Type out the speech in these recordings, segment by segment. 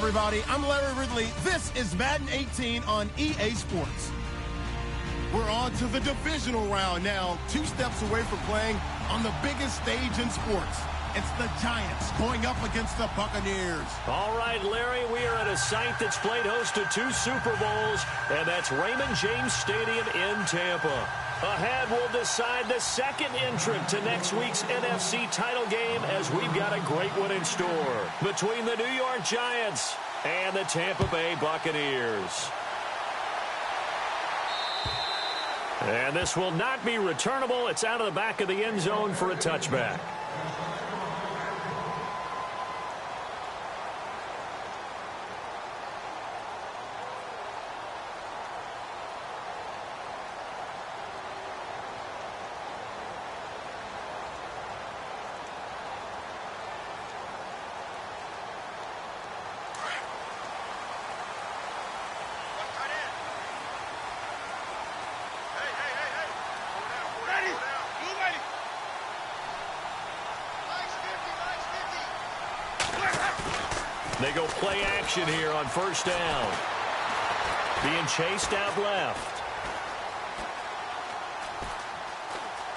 everybody. I'm Larry Ridley. This is Madden 18 on EA Sports. We're on to the divisional round now, 2 steps away from playing on the biggest stage in sports. It's the Giants going up against the Buccaneers. All right, Larry, we are at a site that's played host to 2 Super Bowls, and that's Raymond James Stadium in Tampa. Ahead, we'll decide the second entrant to next week's NFC title game, as we've got a great one in store between the New York Giants and the Tampa Bay Buccaneers. And this will not be returnable. It's out of the back of the end zone for a touchback. They go play action here on first down. Being chased out left.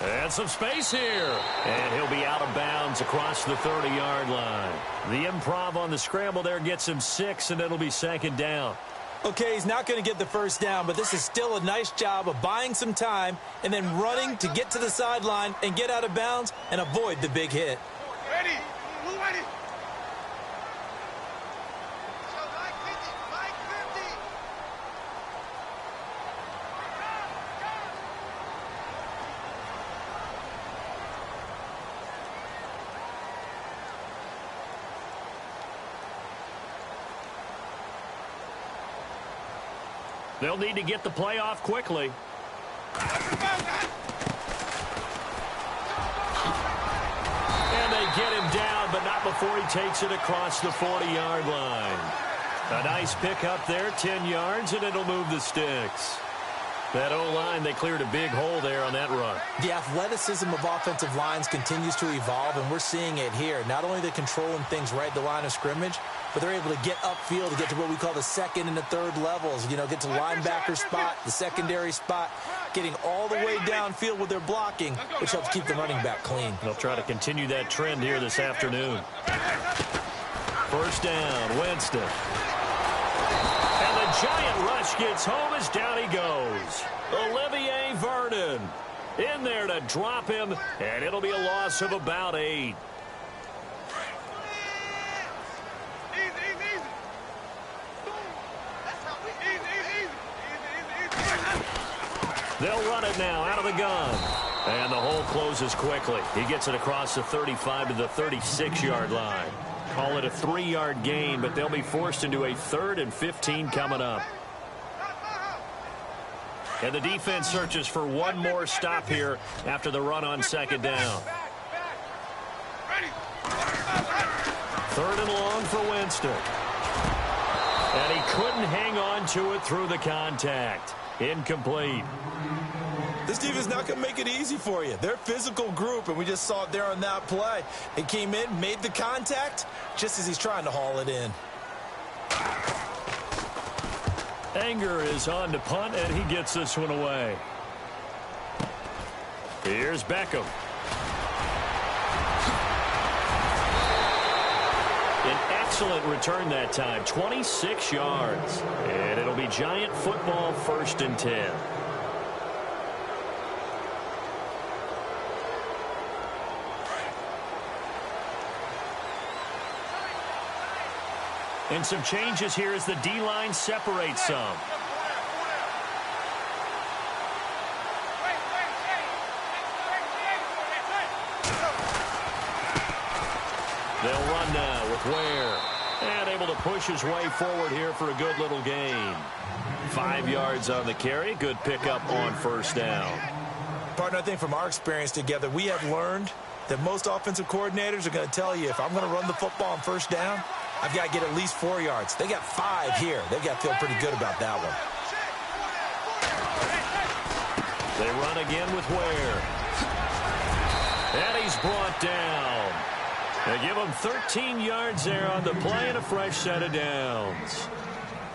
And some space here. And he'll be out of bounds across the 30-yard line. The improv on the scramble there gets him 6, and it'll be second down. Okay, he's not going to get the first down, but this is still a nice job of buying some time and then running to get to the sideline and get out of bounds and avoid the big hit. Ready. Ready. They'll need to get the play off quickly. And they get him down, but not before he takes it across the 40-yard line. A nice pickup there, 10 yards, and it'll move the sticks. That O-line, they cleared a big hole there on that run. The athleticism of offensive lines continues to evolve, and we're seeing it here. Not only they're controlling things right at the line of scrimmage, but they're able to get upfield to get to what we call the second and the third levels. You know, get to linebacker spot, the secondary spot, getting all the way downfield with their blocking, which helps keep the running back clean. They'll try to continue that trend here this afternoon. First down, Winston. And the giant rush gets home as down he goes. Olivier Vernon in there to drop him, and it'll be a loss of about 8. They'll run it now out of the gun. And the hole closes quickly. He gets it across the 35 to the 36-yard line. Call it a 3-yard gain, but they'll be forced into a 3rd and 15 coming up. And the defense searches for one more stop here after the run on second down. 3rd and long for Winston. And he couldn't hang on to it through the contact. Incomplete. This defense is not going to make it easy for you. They're a physical group, and we just saw it there on that play. It came in, made the contact, just as he's trying to haul it in. Anger is on to punt, and he gets this one away. Here's Beckham. An excellent return that time, 26 yards. And it'll be Giant football, 1st and 10. And some changes here as the D-line separates some. They'll run now with Ware. And able to push his way forward here for a good little gain. 5 yards on the carry. Good pickup on first down. Partner, I think from our experience together, we have learned that most offensive coordinators are going to tell you, if I'm going to run the football on first down, I've got to get at least 4 yards. They got 5 here. They've got to feel pretty good about that one. They run again with Ware. And he's brought down. They give him 13 yards there on the play and a fresh set of downs.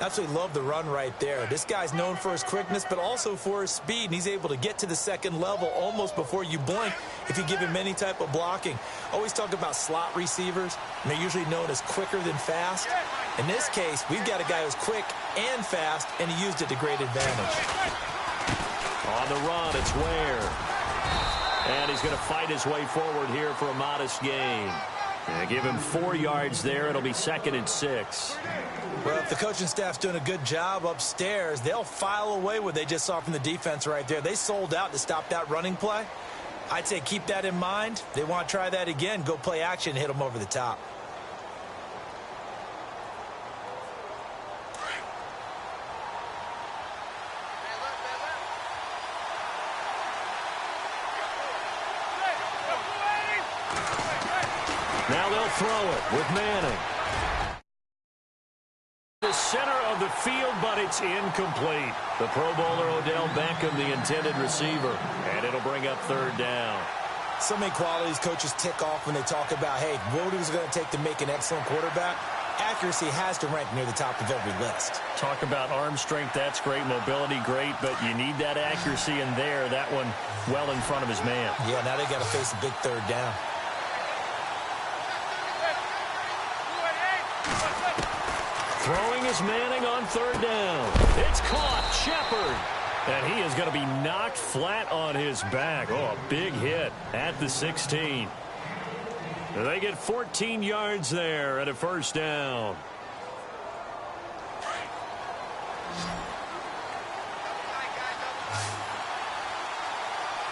Absolutely love the run right there. This guy's known for his quickness, but also for his speed, and he's able to get to the second level almost before you blink if you give him any type of blocking. Always talk about slot receivers, and they're usually known as quicker than fast. In this case, we've got a guy who's quick and fast, and he used it to great advantage. On the run, it's Ware. And he's going to fight his way forward here for a modest gain. And give him 4 yards there. It'll be 2nd and 6. Well, if the coaching staff's doing a good job upstairs, they'll file away what they just saw from the defense right there. They sold out to stop that running play. I'd say keep that in mind. They want to try that again. Go play action, hit them over the top. Now they'll throw it with Manning. The center of the field, but it's incomplete. The Pro Bowler Odell Beckham, the intended receiver, and it'll bring up 3rd down. So many qualities coaches tick off when they talk about, hey, what is it going to take to make an excellent quarterback? Accuracy has to rank near the top of every list. Talk about arm strength, that's great. Mobility, great, but you need that accuracy in there. That one well in front of his man. Yeah, now they got to face a big 3rd down. Throwing is Manning on 3rd down. It's caught. Shepard. And he is going to be knocked flat on his back. Oh, a big hit at the 16. They get 14 yards there at a 1st down.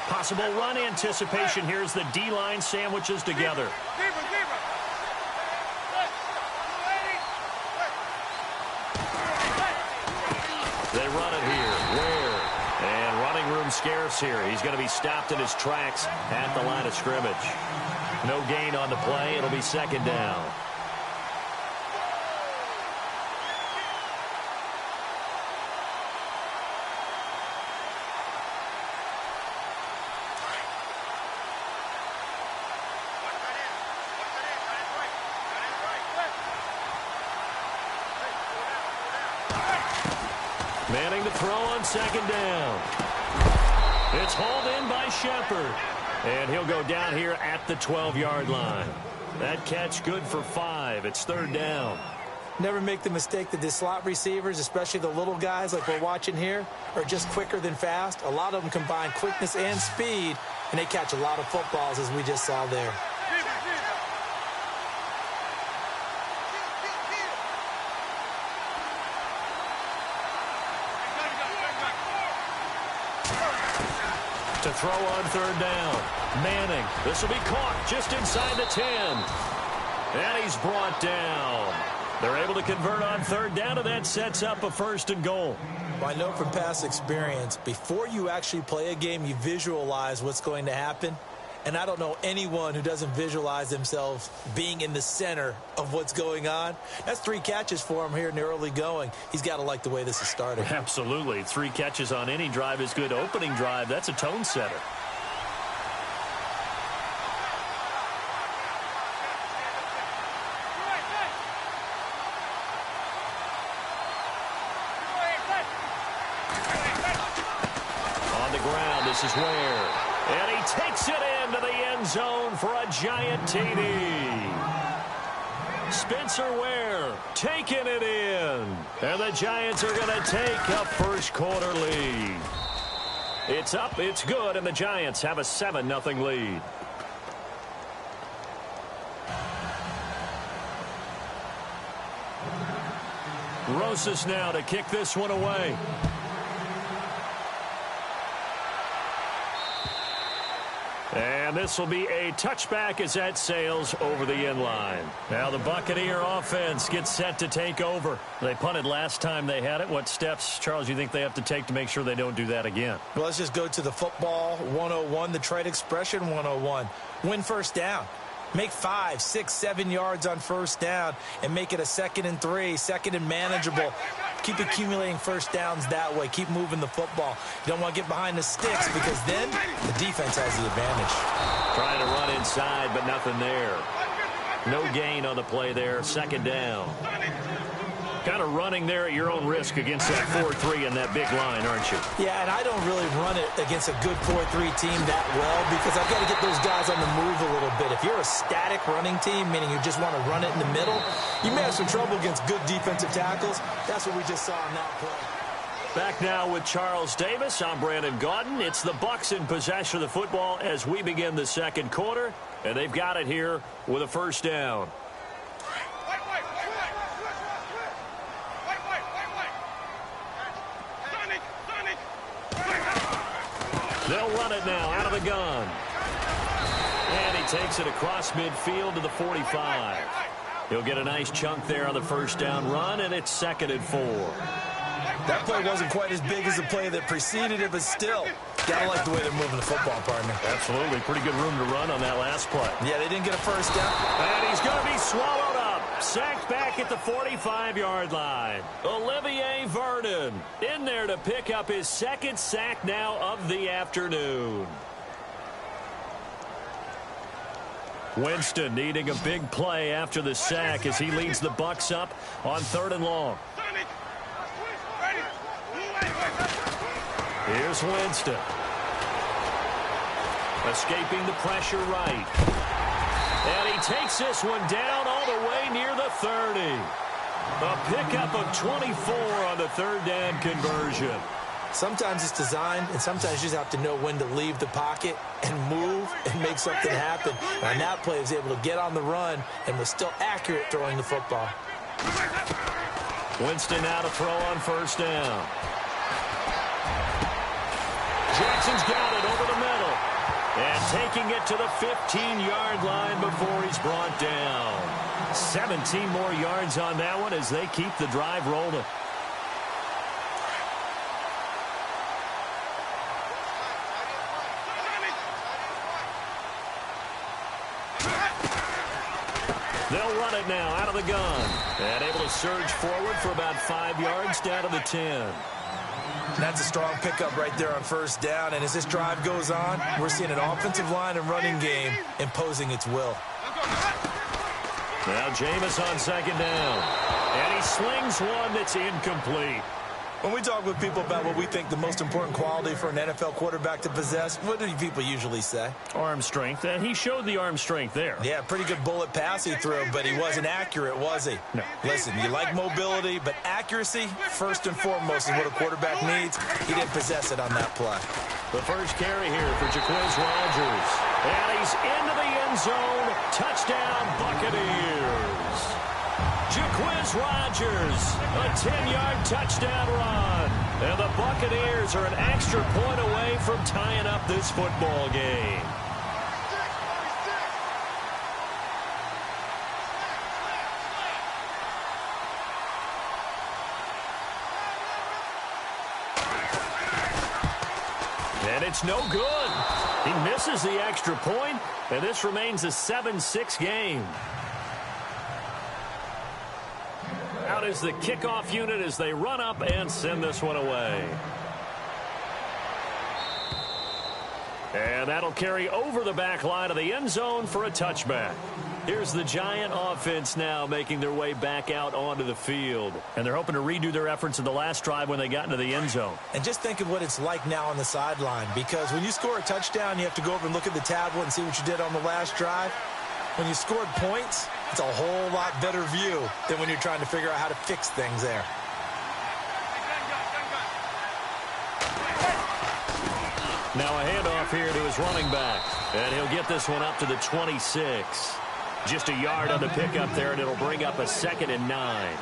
Possible run anticipation. Here's the D-line sandwiches together. They run it here. Ware. And running room scarce here. He's going to be stopped in his tracks at the line of scrimmage. No gain on the play. It'll be 2nd down. Manning to throw on 2nd down. It's hauled in by Shepard. And he'll go down here at the 12-yard line. That catch good for 5. It's 3rd down. Never make the mistake that the slot receivers, especially the little guys like we're watching here, are just quicker than fast. A lot of them combine quickness and speed, and they catch a lot of footballs, as we just saw there. To throw on 3rd down. Manning. This will be caught just inside the 10. And he's brought down. They're able to convert on 3rd down, and that sets up a 1st and goal. Well, I know from past experience, before you actually play a game, you visualize what's going to happen. And I don't know anyone who doesn't visualize themselves being in the center of what's going on. That's 3 catches for him here in the early going. He's got to like the way this is starting. Absolutely. 3 catches on any drive is good. Opening drive, that's a tone setter. On the ground, this is Ware. And he takes it into the end zone for a giant TD. Spencer Ware taking it in. And the Giants are going to take a first-quarter lead. It's up, it's good, and the Giants have a 7-0 lead. Rosas now to kick this one away. And this will be a touchback as that sails over the end line. Now the Buccaneer offense gets set to take over. They punted last time they had it. What steps, Charles, you think they have to take to make sure they don't do that again? Well, let's just go to the football 101, the trade expression 101. Win 1st down. Make 5, 6, 7 yards on 1st down and make it a 2nd and 3, 2nd and manageable. Keep accumulating 1st downs that way. Keep moving the football. You don't want to get behind the sticks because then the defense has the advantage. Trying to run inside, but nothing there. No gain on the play there. Second down. Kind of running there at your own risk against that 4-3 and that big line, aren't you? Yeah, and I don't really run it against a good 4-3 team that well because I've got to get those guys on the move a little bit. If you're a static running team, meaning you just want to run it in the middle, you may have some trouble against good defensive tackles. That's what we just saw in that play. Back now with Charles Davis. I'm Brandon Gaudin. It's the Bucs in possession of the football as we begin the second quarter, and they've got it here with a first down. They'll run it now out of the gun. And he takes it across midfield to the 45. He'll get a nice chunk there on the first down run, and it's 2nd and 4. That play wasn't quite as big as the play that preceded it, but still, gotta like the way they're moving the football, partner. Absolutely. Pretty good room to run on that last play. Yeah, they didn't get a first down. And he's going to be swallowed up. Sacked back at the 45-yard line. Olivier Vernon in there to pick up his 2nd sack now of the afternoon. Winston needing a big play after the sack as he leads the Bucs up on 3rd and long. Here's Winston. Escaping the pressure right. And he takes this one down all the way near the 30. A pickup of 24 on the 3rd down conversion. Sometimes it's designed, and sometimes you just have to know when to leave the pocket and move and make something happen. And on that play, he was able to get on the run and was still accurate throwing the football. Winston now to throw on first down. Jackson's got it over the middle. And taking it to the 15-yard line before he's brought down. 17 more yards on that one as they keep the drive rolling. They'll run it now out of the gun. And able to surge forward for about 5 yards down to the 10. That's a strong pickup right there on first down. And as this drive goes on, we're seeing an offensive line and running game imposing its will. Now Jameis on 2nd down. And he slings one that's incomplete. When we talk with people about what we think the most important quality for an NFL quarterback to possess, what do people usually say? Arm strength. And he showed the arm strength there. Yeah, pretty good bullet pass he threw, but he wasn't accurate, was he? No. Listen, you like mobility, but accuracy, first and foremost, is what a quarterback needs. He didn't possess it on that play. The first carry here for Jaquiz Rodgers. And he's into the end zone. Touchdown, Buccaneers. Jaquiz Rodgers, a 10-yard touchdown run. And the Buccaneers are an extra point away from tying up this football game. And it's no good. He misses the extra point, and this remains a 7-6 game. Out is the kickoff unit as they run up and send this one away. And that'll carry over the back line of the end zone for a touchback. Here's the Giant offense now making their way back out onto the field. And they're hoping to redo their efforts in the last drive when they got into the end zone. And just think of what it's like now on the sideline, because when you score a touchdown, you have to go over and look at the tablet and see what you did on the last drive. When you scored points, it's a whole lot better view than when you're trying to figure out how to fix things there. Now a handoff here to his running back. And he'll get this one up to the 26. Just a yard on the pickup there, and it'll bring up a 2nd and 9.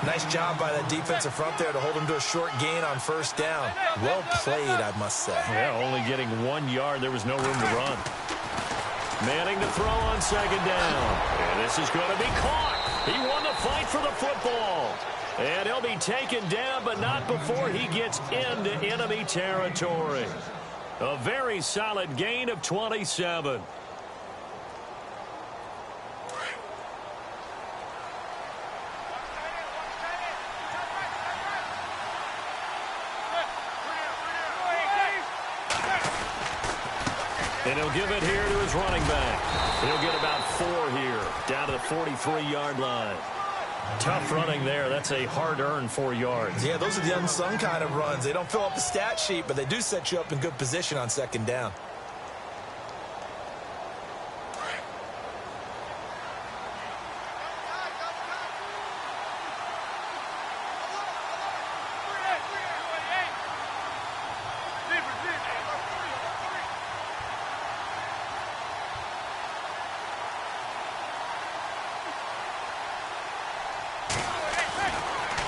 Nice job by that defensive front there to hold him to a short gain on first down. Well played, I must say. Yeah, only getting 1 yard. There was no room to run. Manning to throw on 2nd down. And this is going to be caught. He won the fight for the football. And he'll be taken down, but not before he gets into enemy territory. A very solid gain of 27. And he'll give it here to his running back. He'll get about 4 here, down to the 43-yard line. Tough running there. That's a hard-earned 4 yards. Yeah, those are the unsung kind of runs. They don't fill up the stat sheet, but they do set you up in good position on second down.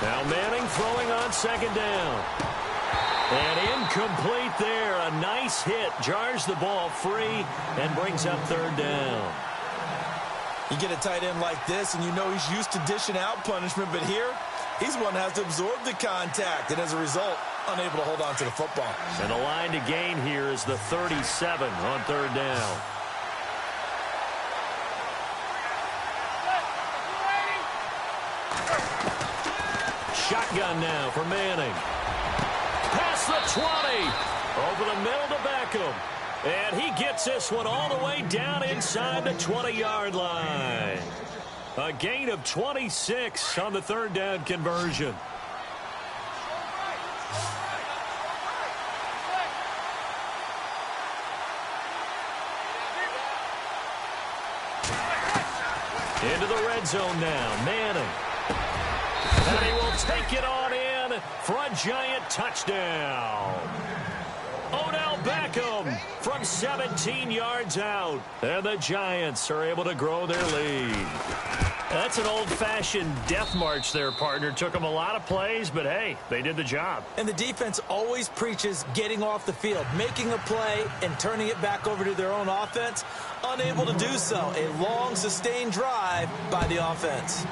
Now Manning throwing on second down. And incomplete there. A nice hit. Jars the ball free and brings up third down. You get a tight end like this, and you know he's used to dishing out punishment, but here, he's one that has to absorb the contact, and as a result, unable to hold on to the football. And the line to gain here is the 37 on third down. Shotgun now for Manning. Past the 20. Over the middle to Beckham. And he gets this one all the way down inside the 20-yard line. A gain of 26 on the third down conversion. Into the red zone now. Manning. And he will take it on in for a giant touchdown. Odell Beckham from 17 yards out. And the Giants are able to grow their lead. That's an old-fashioned death march there, partner. Took them a lot of plays, but hey, they did the job. And the defense always preaches getting off the field, making a play, and turning it back over to their own offense. Unable to do so. A long, sustained drive by the offense.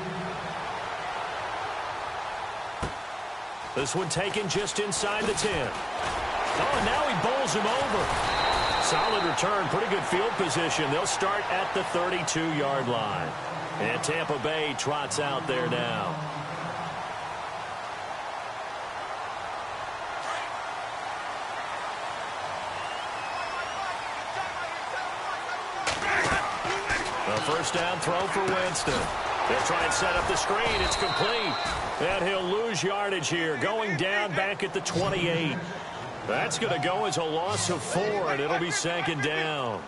This one taken just inside the 10. Oh, and now he bowls him over. Solid return, pretty good field position. They'll start at the 32-yard line. And Tampa Bay trots out there now. A first down throw for Winston. They'll try and set up the screen. It's complete. And he'll lose yardage here. Going down back at the 28. That's going to go as a loss of 4, and it'll be second down.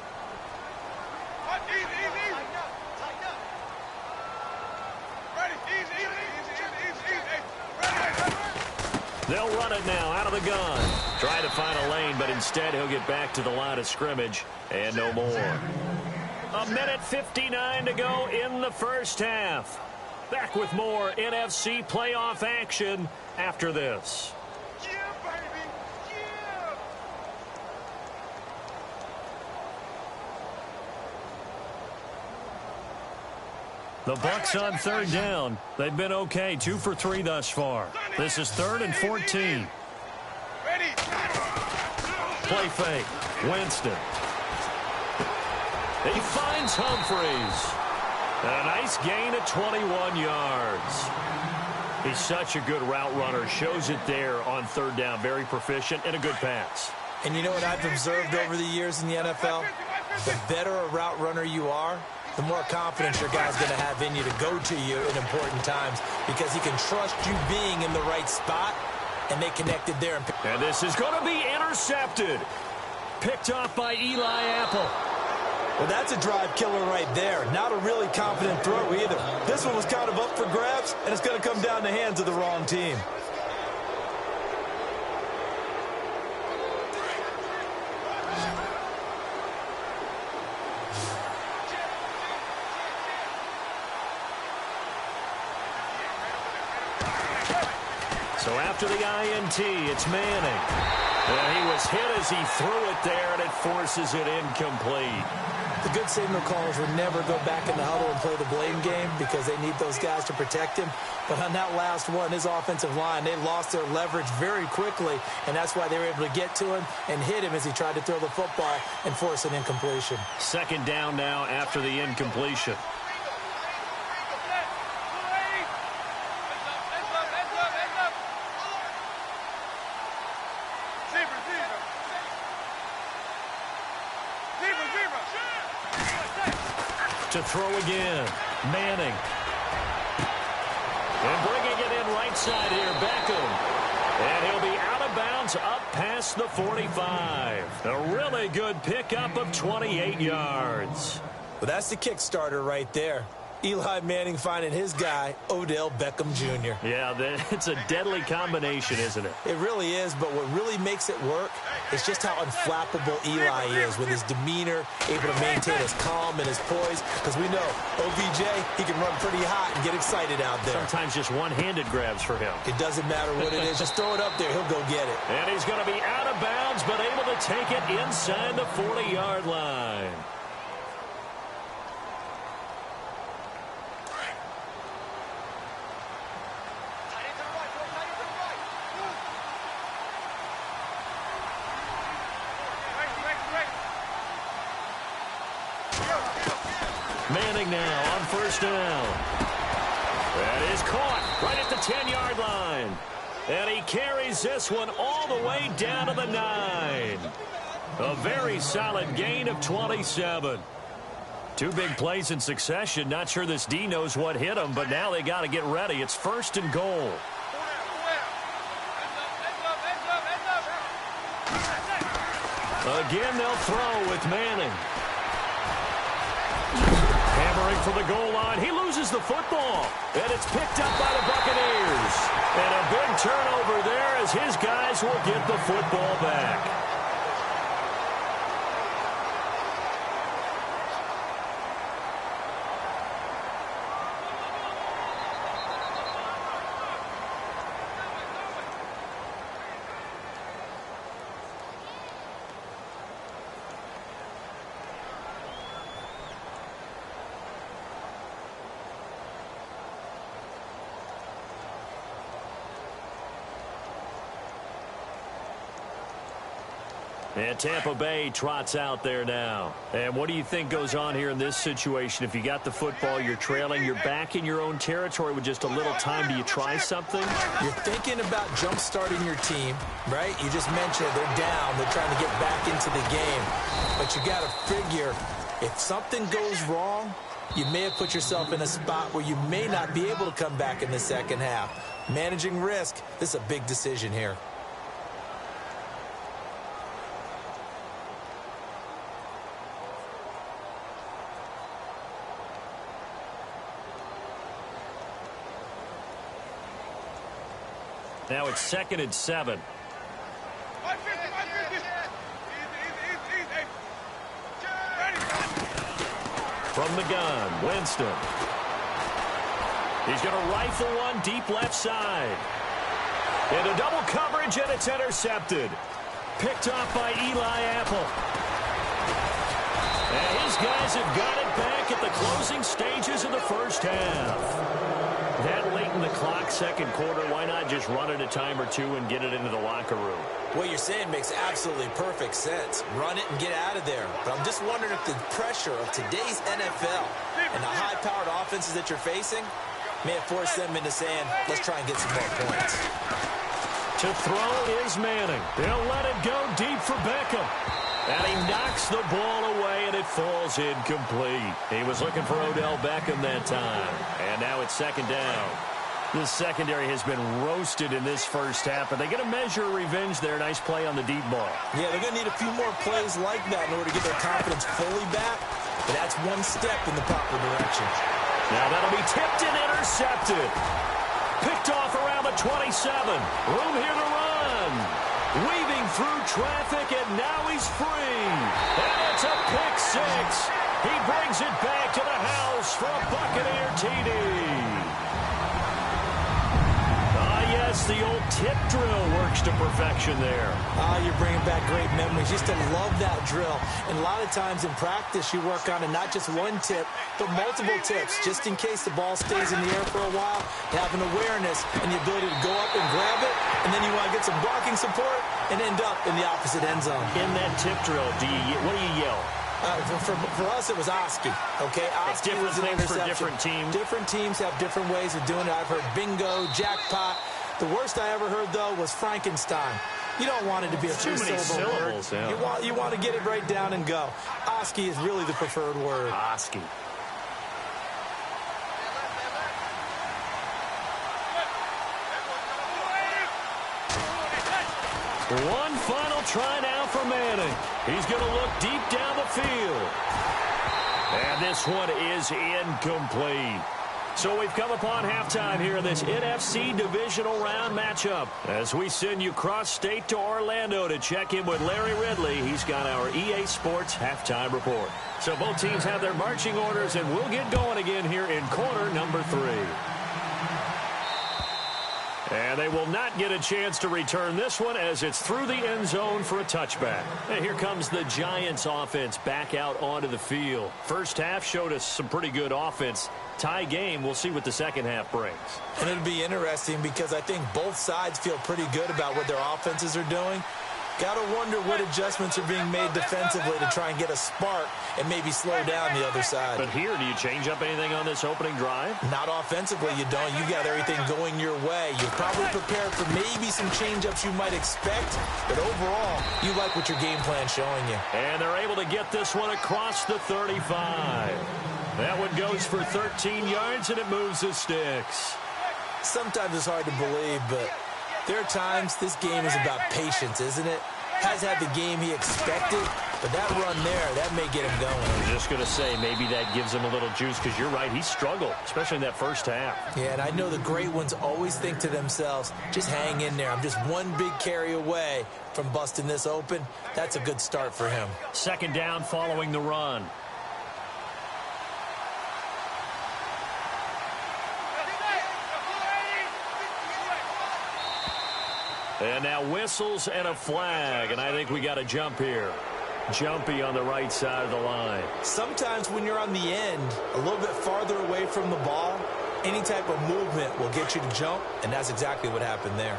They'll run it now out of the gun. Try to find a lane, but instead he'll get back to the line of scrimmage and no more. 1:59 to go in the first half. Back with more NFC playoff action after this. Yeah, baby. Yeah. The Bucs on third down. They've been okay, 2 for 3 thus far. This is 3rd and 14. Ready. Play fake. Winston. He finds Humphreys. A nice gain of 21 yards. He's such a good route runner. Shows it there on third down. Very proficient and a good pass. And you know what I've observed over the years in the NFL? The better a route runner you are, the more confidence your guy's going to have in you to go to you in important times because he can trust you being in the right spot, and they connected there. And this is going to be intercepted. Picked off by Eli Apple. Well, that's a drive killer right there. Not a really confident throw either. This one was kind of up for grabs, and it's going to come down the hands of the wrong team. So after the INT, it's Manning. And he was hit as he threw it there, and it forces it incomplete. The good signal callers would never go back in the huddle and play the blame game because they need those guys to protect him. But on that last one, his offensive line, they lost their leverage very quickly, and that's why they were able to get to him and hit him as he tried to throw the football and force an incompletion. Second down now after the incompletion. Zebra. To throw again. Manning. And bringing it in right side here, Beckham. And he'll be out of bounds up past the 45. A really good pickup of 28 yards. Well, that's the kickstarter right there. Eli Manning finding his guy, Odell Beckham Jr. Yeah, it's a deadly combination, isn't it? It really is, but what really makes it work is just how unflappable Eli is with his demeanor, able to maintain his calm and his poise, because we know OBJ, he can run pretty hot and get excited out there. Sometimes just one-handed grabs for him. It doesn't matter what it is. Just throw it up there. He'll go get it. And he's going to be out of bounds, but able to take it inside the 40-yard line. Manning now on first down. That is caught right at the 10-yard line. And he carries this one all the way down to the 9. A very solid gain of 27. Two big plays in succession. Not sure this D knows what hit him, but now they got to get ready. It's first and goal. Again, they'll throw with Manning. Hammering for the goal line. He loses the football. And it's picked up by the Buccaneers. And a big turnover there as his guys will get the football back. And Tampa Bay trots out there now. And what do you think goes on here in this situation? If you got the football, you're trailing, you're back in your own territory with just a little time. Do you try something? You're thinking about jump-starting your team, right? You just mentioned they're down. They're trying to get back into the game. But you got to figure, if something goes wrong, you may have put yourself in a spot where you may not be able to come back in the second half. Managing risk, this is a big decision here. Now it's 2nd and 7. From the gun, Winston. He's going to rifle one deep left side. Into double coverage, and it's intercepted. Picked off by Eli Apple. And his guys have got it back at the closing stages of the first half. That late in the clock, second quarter, why not just run it a time or two and get it into the locker room? What you're saying makes absolutely perfect sense. Run it and get out of there. But I'm just wondering if the pressure of today's NFL and the high-powered offenses that you're facing may have forced them into saying, let's try and get some more points. To throw is Manning. They'll let it go deep for Beckham. And he knocks the ball away, and it falls incomplete. He was looking for Odell Beckham that time. And now it's second down. This secondary has been roasted in this first half, but they get a measure of revenge there. Nice play on the deep ball. Yeah, they're going to need a few more plays like that in order to get their confidence fully back. But that's one step in the proper direction. Now that'll be tipped and intercepted. Picked off around the 27. Room here to run. Weaving through traffic, and now he's free. And it's a pick six. He brings it back to the house for a Buccaneer TD. Yes, the old tip drill works to perfection there. You're bringing back great memories. Used to love that drill. And a lot of times in practice, you work on it, not just one tip, but multiple tips, just in case the ball stays in the air for a while. You have an awareness and the ability to go up and grab it, and then you want to get some blocking support and end up in the opposite end zone. In that tip drill, what do you yell? For us, it was Oski. Okay, Oski was an interception. For different teams. Different teams have different ways of doing it. I've heard bingo, jackpot. The worst I ever heard, though, was Frankenstein. You don't want it to be a three-syllable word. Yeah. You want to get it right down and go. Oski is really the preferred word. Oski. One final try now for Manning. He's going to look deep down the field. And this one is incomplete. So we've come upon halftime here in this NFC divisional round matchup as we send you cross-state to Orlando to check in with Larry Ridley. He's got our EA Sports halftime report. So both teams have their marching orders, and we'll get going again here in quarter number 3. And they will not get a chance to return this one as it's through the end zone for a touchback. And here comes the Giants offense back out onto the field. First half showed us some pretty good offense. Tie game, we'll see what the second half brings. And it'll be interesting because I think both sides feel pretty good about what their offenses are doing. Got to wonder what adjustments are being made defensively to try and get a spark and maybe slow down the other side. But here, do you change up anything on this opening drive? Not offensively, you don't. You got everything going your way. You're probably prepared for maybe some change-ups you might expect, but overall, you like what your game plan's showing you. And they're able to get this one across the 35. That one goes for 13 yards, and it moves the sticks. Sometimes it's hard to believe, but there are times this game is about patience, isn't it? Has had the game he expected, but that run there, that may get him going. I was just going to say, maybe that gives him a little juice, because you're right, he struggled, especially in that first half. Yeah, and I know the great ones always think to themselves, just hang in there. I'm just one big carry away from busting this open. That's a good start for him. Second down following the run. And now whistles and a flag, and I think we got a jump here. Jumpy on the right side of the line. Sometimes when you're on the end, a little bit farther away from the ball, any type of movement will get you to jump, and that's exactly what happened there.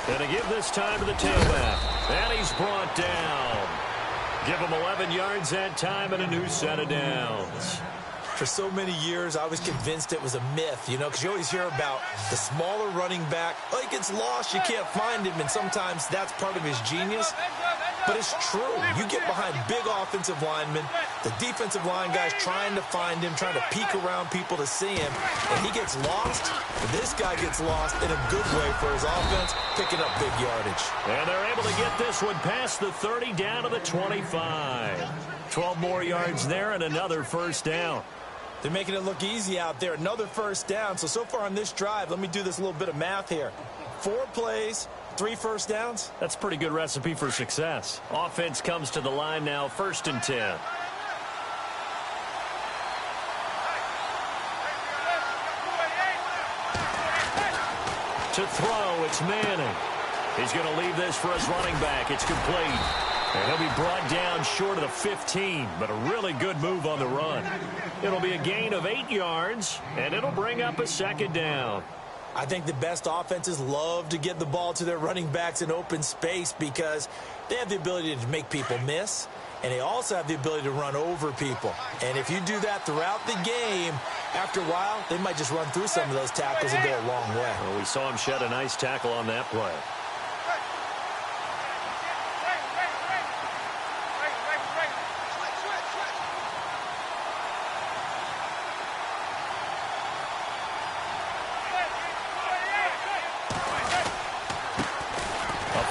And to give this time to the tailback. And he's brought down. Give him 11 yards that time and a new set of downs. For so many years, I was convinced it was a myth, you know, because you always hear about the smaller running back. Oh, he gets lost, you can't find him, and sometimes that's part of his genius. But it's true. You get behind big offensive linemen, the defensive line guys trying to find him, trying to peek around people to see him, and he gets lost. This guy gets lost in a good way for his offense, picking up big yardage. And they're able to get this one past the 30 down to the 25. 12 more yards there and another first down. They're making it look easy out there. Another first down. So far on this drive, let me do this little bit of math here. 4 plays, 3 first downs. That's a pretty good recipe for success. Offense comes to the line now, 1st and 10. To throw, it's Manning. He's going to leave this for his running back. It's complete. And he'll be brought down short of the 15, but a really good move on the run. It'll be a gain of 8 yards, and it'll bring up a second down. I think the best offenses love to get the ball to their running backs in open space because they have the ability to make people miss, and they also have the ability to run over people. And if you do that throughout the game, after a while, they might just run through some of those tackles and go a long way. Well, we saw him shed a nice tackle on that play.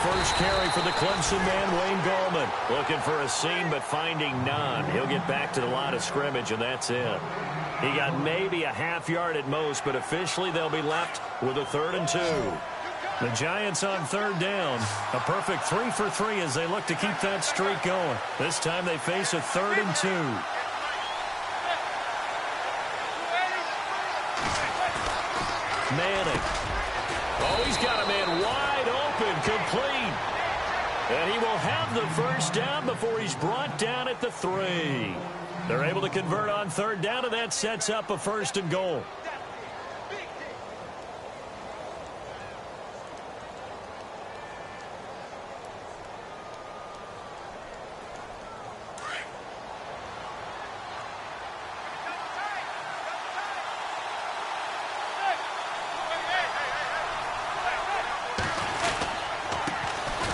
First carry for the Clemson man, Wayne Gallman. Looking for a seam, but finding none. He'll get back to the line of scrimmage, and that's it. He got maybe a half yard at most, but officially they'll be left with a 3rd and 2. The Giants on 3rd down. A perfect 3 for 3 as they look to keep that streak going. This time they face a 3rd and 2. Manning. Oh, he's got a man wide open, complete. And he will have the first down before he's brought down at the 3. They're able to convert on 3rd down, and that sets up a 1st and goal.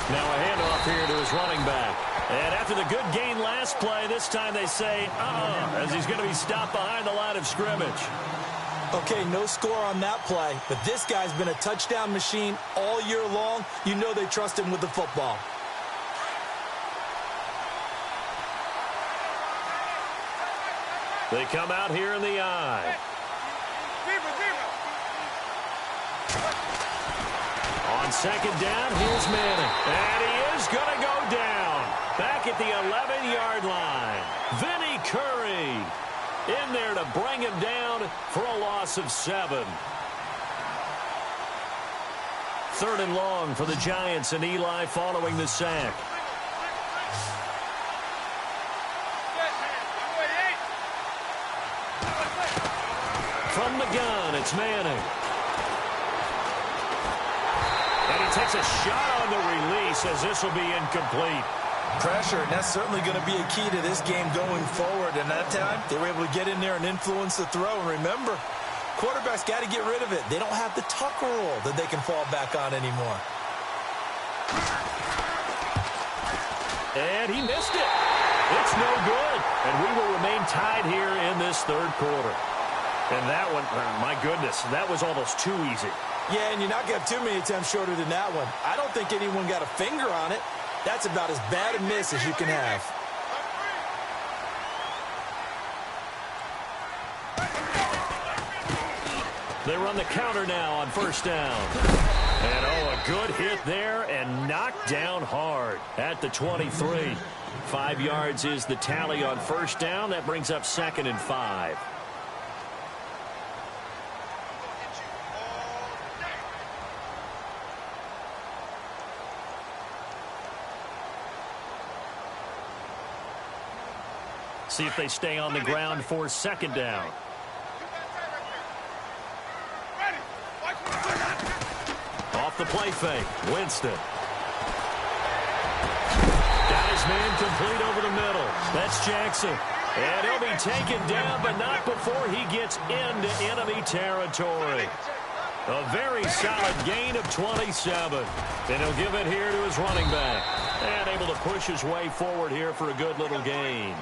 Now a handoff here to his running back. And after the good gain last play, this time they say, as he's going to be stopped behind the line of scrimmage. Okay, no score on that play, but this guy's been a touchdown machine all year long. You know they trust him with the football. They come out here in the eye. On second down, here's Manning. And he is going to go down. Back at the 11-yard line. Vinny Curry in there to bring him down for a loss of 7. 3rd and long for the Giants, and Eli following the sack. From the gun, it's Manning. And he takes a shot on the release as this will be incomplete. Pressure, and that's certainly going to be a key to this game going forward. And that time, they were able to get in there and influence the throw. And remember, quarterbacks got to get rid of it. They don't have the tuck rule that they can fall back on anymore. And he missed it. It's no good. And we will remain tied here in this 3rd quarter. And that one, my goodness, that was almost too easy. Yeah, and you're not going to have too many attempts shorter than that one. I don't think anyone got a finger on it. That's about as bad a miss as you can have. They run the counter now on 1st down. And, a good hit there and knocked down hard at the 23. 5 yards is the tally on 1st down. That brings up 2nd and 5. See if they stay on the ground for 2nd down. Off the play fake, Winston. Got his man complete over the middle. That's Jackson. And he'll be taken down, but not before he gets into enemy territory. A very solid gain of 27. And he'll give it here to his running back. And able to push his way forward here for a good little gain.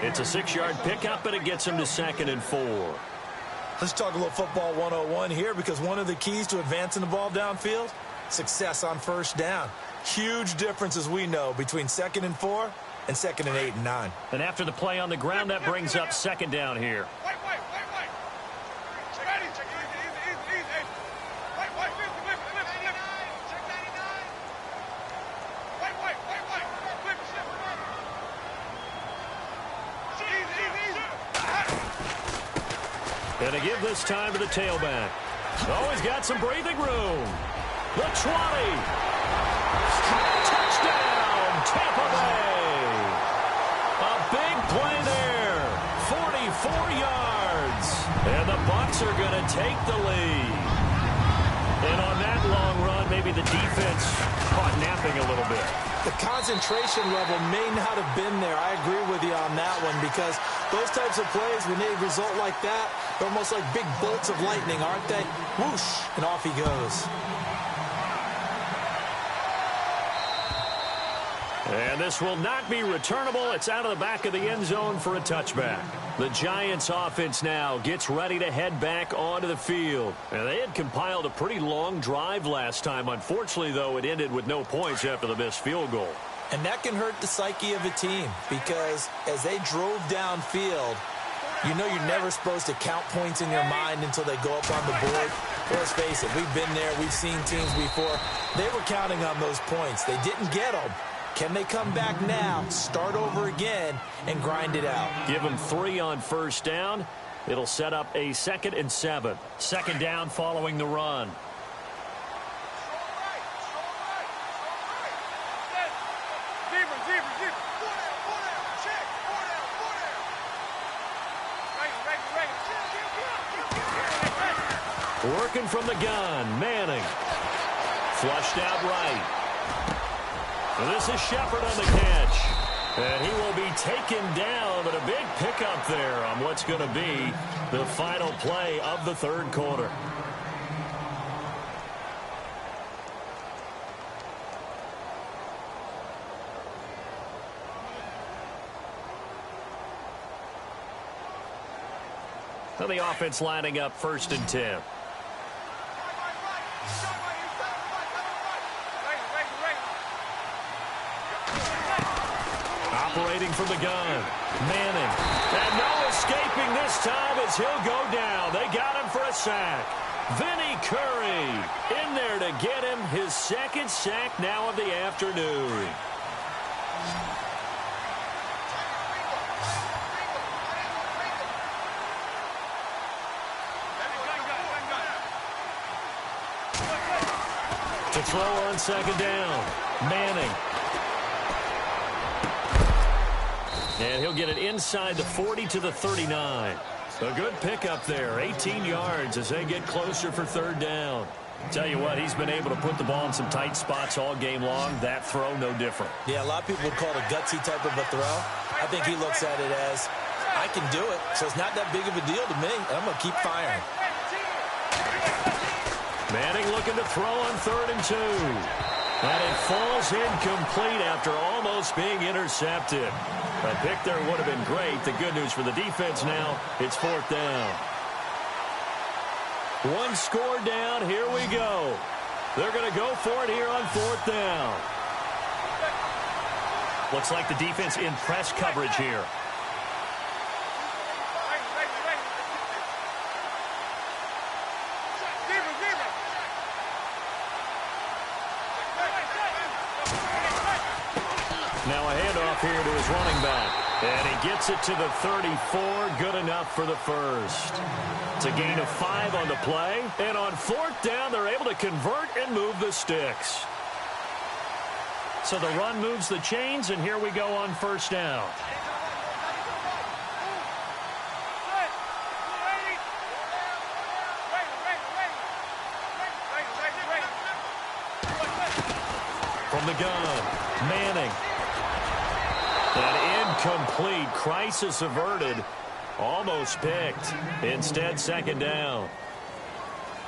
It's a 6-yard pickup, and it gets him to 2nd and 4. Let's talk a little football 101 here, because one of the keys to advancing the ball downfield, success on 1st down. Huge difference, as we know, between 2nd and 4 and 2nd and 8 and 9. And after the play on the ground, that brings up 2nd down here. And to give this time to the tailback. Oh, he's got some breathing room. The 20. Touchdown, Tampa Bay. A big play there. 44 yards. And the Bucs are going to take the lead. And on that long run, maybe the defense caught napping a little bit. The concentration level may not have been there. I agree with you on that one, because those types of plays, when they result like that, they're almost like big bolts of lightning, aren't they? Whoosh, and off he goes. And this will not be returnable. It's out of the back of the end zone for a touchback. The Giants offense now gets ready to head back onto the field. And they had compiled a pretty long drive last time. Unfortunately, though, it ended with no points after the missed field goal. And that can hurt the psyche of a team, because as they drove downfield, you know you're never supposed to count points in your mind until they go up on the board. Let's face it, we've been there. We've seen teams before. They were counting on those points. They didn't get them. Can they come back now, start over again, and grind it out? Give them 3 on 1st down. It'll set up a 2nd and 7. 2nd down following the run. Working from the gun, Manning. Flushed out right. This is Shepard on the catch. And he will be taken down, but a big pickup there on what's going to be the final play of the 3rd quarter. And the offense lining up 1st and 10. Operating from the gun. Manning. And no escaping this time as he'll go down. They got him for a sack. Vinny Curry in there to get him his 2nd sack now of the afternoon. To throw on 2nd down. Manning. And he'll get it inside the 40 to the 39. A good pickup there. 18 yards as they get closer for 3rd down. Tell you what, he's been able to put the ball in some tight spots all game long. That throw, no different. Yeah, a lot of people would call it a gutsy type of a throw. I think he looks at it as, I can do it, so it's not that big of a deal to me. I'm going to keep firing. Manning looking to throw on 3rd and 2. And it falls incomplete after almost being intercepted. A pick there would have been great. The good news for the defense now, it's 4th down. 1 score down. Here we go. They're going to go for it here on 4th down. Looks like the defense in press coverage here. Now a handoff here to his running back. And he gets it to the 34. Good enough for the 1st. It's a gain of 5 on the play. And on 4th down, they're able to convert and move the sticks. So the run moves the chains, and here we go on 1st down. From the gun, Manning. An incomplete. Crisis averted. Almost picked. Instead, 2nd down.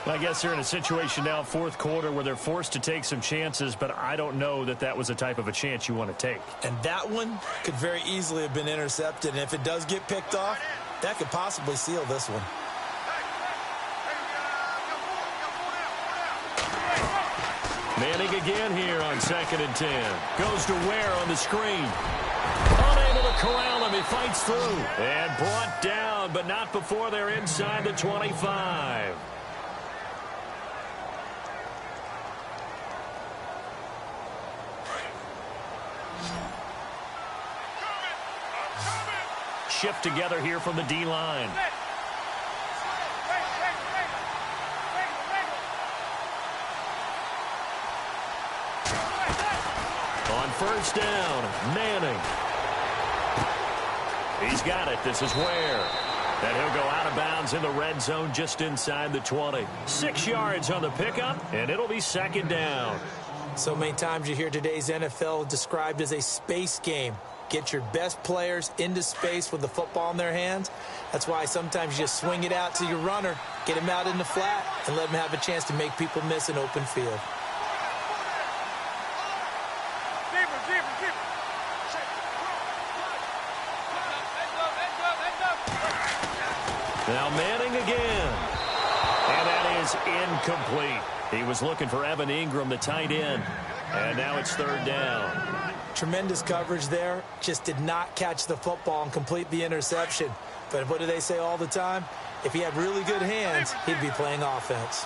I guess they're in a situation now, 4th quarter, where they're forced to take some chances, but I don't know that that was the type of a chance you want to take. And that one could very easily have been intercepted. And if it does get picked off, that could possibly seal this one. Manning again here on 2nd and 10. Goes to Ware on the screen. Unable to corral him. He fights through. And brought down, but not before they're inside the 25. Shift together here from the D-line. On 1st down, Manning. He's got it. This is Ware. And he'll go out of bounds in the red zone just inside the 20. 6 yards on the pickup, and it'll be 2nd down. So many times you hear today's NFL described as a space game. Get your best players into space with the football in their hands. That's why sometimes you just swing it out to your runner, get him out in the flat, and let him have a chance to make people miss an open field. Now Manning again. And that is incomplete. He was looking for Evan Ingram, the tight end. And now it's 3rd down. Tremendous coverage there. Just did not catch the football and complete the interception. But what do they say all the time? If he had really good hands, he'd be playing offense.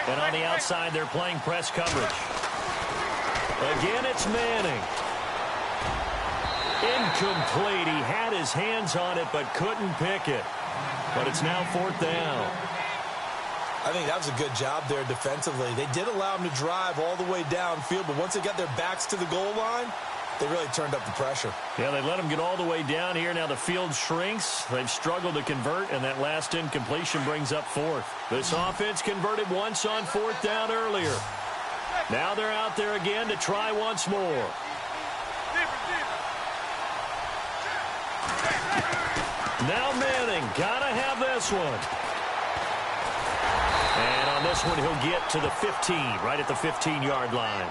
And on the outside, they're playing press coverage. Again, it's Manning. Incomplete. He had his hands on it, but couldn't pick it. But it's now 4th down. I think that was a good job there defensively. They did allow him to drive all the way downfield, but once they got their backs to the goal line, they really turned up the pressure. Yeah, they let him get all the way down here. Now the field shrinks. They've struggled to convert, and that last incompletion brings up 4th. This offense converted once on 4th down earlier. Now they're out there again to try once more. Now Manning, gotta have this one. And on this one, he'll get to the 15, right at the 15-yard line.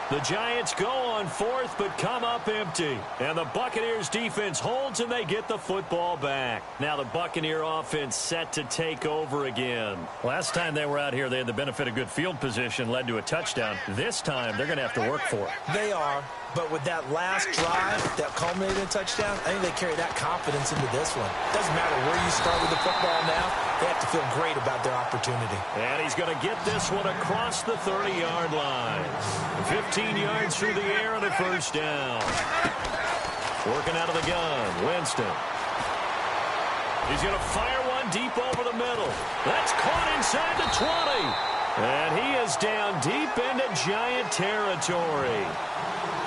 The Giants go on fourth, but come up empty. And the Buccaneers defense holds, and they get the football back. Now the Buccaneer offense set to take over again. Last time they were out here, they had the benefit of good field position, led to a touchdown. This time, they're going to have to work for it. They are. But with that last drive that culminated in a touchdown, I think they carry that confidence into this one. Doesn't matter where you start with the football now. They have to feel great about their opportunity. And he's going to get this one across the 30-yard line. 15 yards through the air and a first down. Working out of the gun, Winston. He's going to fire one deep over the middle. That's caught inside the 20. And he is down deep into Giant territory.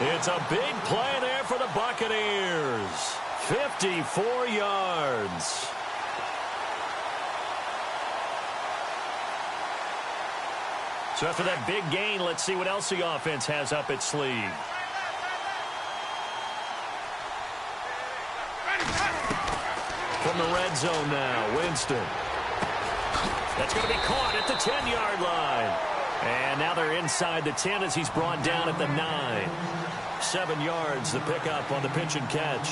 It's a big play there for the Buccaneers. 54 yards. So after that big gain, let's see what else the offense has up its sleeve. From the red zone now, Winston. That's going to be caught at the 10-yard line. And now they're inside the 10 as he's brought down at the 9. 7 yards, the pickup on the pitch and catch.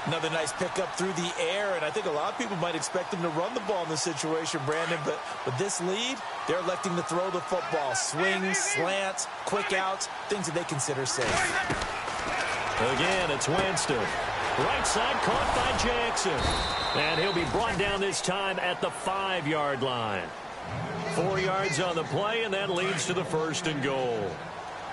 Another nice pickup through the air, and I think a lot of people might expect him to run the ball in this situation, Brandon, but with this lead, they're electing to throw the football. Swings, slants, quick outs, things that they consider safe. Again, it's Winston. Right side caught by Jackson. And he'll be brought down this time at the 5-yard line. 4 yards on the play, and that leads to the 1st and goal.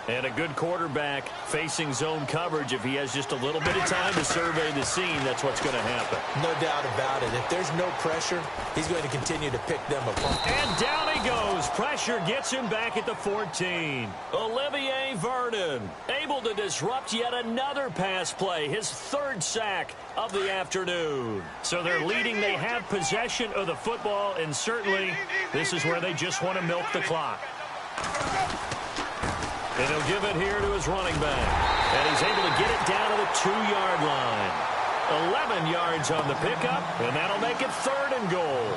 And a good quarterback facing zone coverage. If he has just a little bit of time to survey the scene, that's what's going to happen. No doubt about it. If there's no pressure, he's going to continue to pick them apart. And down he goes. Pressure gets him back at the 14. Olivier Vernon able to disrupt yet another pass play. His 3rd sack of the afternoon. So they're leading. They have possession of the football, and certainly this is where they just want to milk the clock. And he'll give it here to his running back. And he's able to get it down to the 2-yard line. 11 yards on the pickup, and that'll make it 3rd and goal.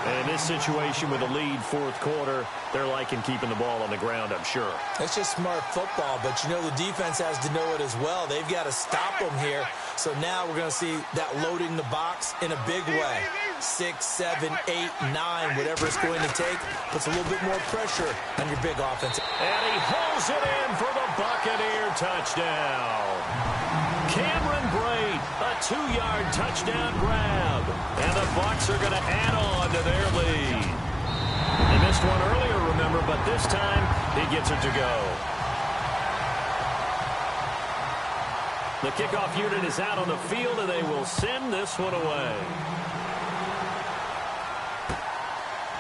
And in this situation with a lead 4th quarter, they're liking keeping the ball on the ground, I'm sure. It's just smart football, but you know the defense has to know it as well. They've got to stop them here. So now we're going to see that loading the box in a big way. 6, 7, 8, 9, whatever it's going to take, puts a little bit more pressure on your big offense. And he holds it in for the Buccaneer touchdown. Cameron Brate, a 2-yard touchdown grab. And the Bucs are going to add on to their lead. They missed one earlier, remember, but this time he gets it to go. The kickoff unit is out on the field, and they will send this one away.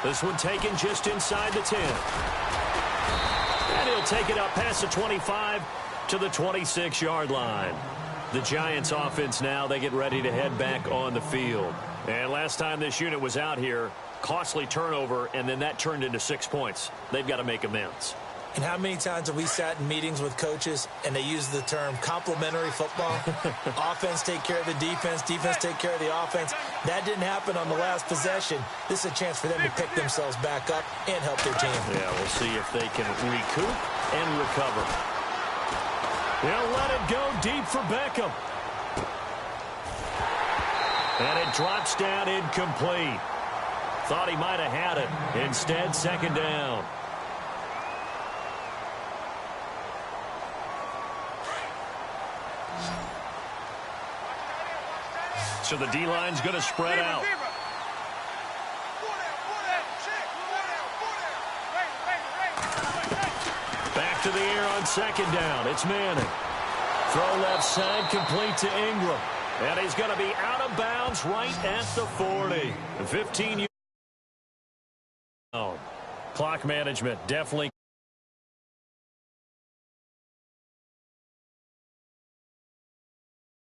This one taken just inside the 10. And he'll take it up past the 25 to the 26-yard line. The Giants offense now, they get ready to head back on the field. And last time this unit was out here, costly turnover, and then that turned into 6 points. They've got to make amends. And how many times have we sat in meetings with coaches and they use the term complementary football? Offense take care of the defense, defense take care of the offense. That didn't happen on the last possession. This is a chance for them to pick themselves back up and help their team. Yeah, we'll see if they can recoup and recover. They'll let it go deep for Beckham. And it drops down incomplete. Thought he might have had it. Instead, 2nd down. So the D-line's going to spread out. Back to the air on 2nd down. It's Manning. Throw left side, complete to Ingram. And he's going to be out of bounds right at the 40. 15 yards. Clock management definitely.